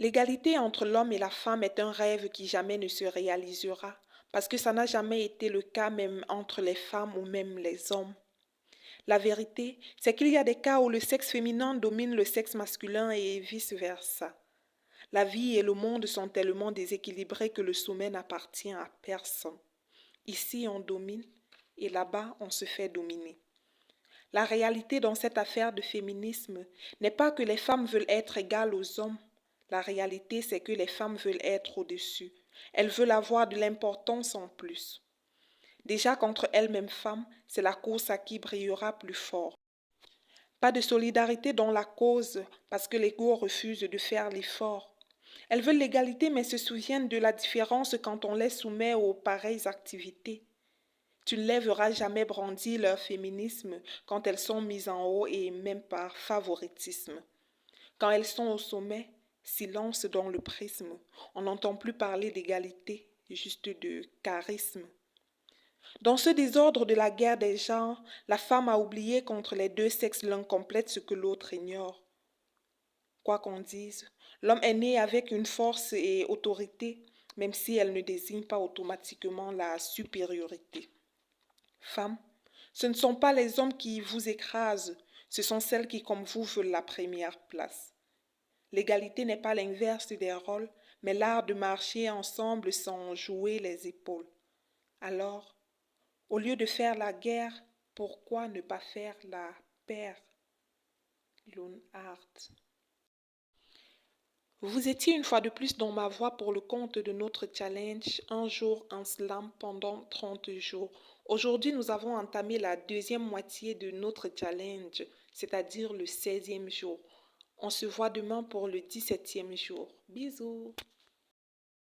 L'égalité entre l'homme et la femme est un rêve qui jamais ne se réalisera, parce que ça n'a jamais été le cas même entre les femmes ou même les hommes. La vérité, c'est qu'il y a des cas où le sexe féminin domine le sexe masculin et vice-versa. La vie et le monde sont tellement déséquilibrés que le sommet n'appartient à personne. Ici, on domine et là-bas, on se fait dominer. La réalité dans cette affaire de féminisme n'est pas que les femmes veulent être égales aux hommes. La réalité, c'est que les femmes veulent être au-dessus. Elles veulent avoir de l'importance en plus. Déjà qu'entre elles-mêmes femmes, c'est la course à qui brillera plus fort. Pas de solidarité dans la cause parce que l'ego refuse de faire l'effort. Elles veulent l'égalité mais se souviennent de la différence quand on les soumet aux pareilles activités. Tu ne les verras jamais brandir leur féminisme quand elles sont mises en haut et même par favoritisme. Quand elles sont au sommet, silence dans le prisme. On n'entend plus parler d'égalité, juste de charisme. Dans ce désordre de la guerre des genres, la femme a oublié qu'entre les deux sexes l'un complète ce que l'autre ignore. Quoi qu'on dise, l'homme est né avec une force et autorité, même si elle ne désigne pas automatiquement la supériorité. Femmes, ce ne sont pas les hommes qui vous écrasent, ce sont celles qui, comme vous, veulent la première place. L'égalité n'est pas l'inverse des rôles, mais l'art de marcher ensemble sans jouer les épaules. Alors, au lieu de faire la guerre, pourquoi ne pas faire la paix? Loonhart. Vous étiez une fois de plus dans ma voie pour le compte de notre challenge Un jour en slam pendant 30 jours. Aujourd'hui, nous avons entamé la deuxième moitié de notre challenge, c'est-à-dire le 16e jour. On se voit demain pour le 17e jour. Bisous.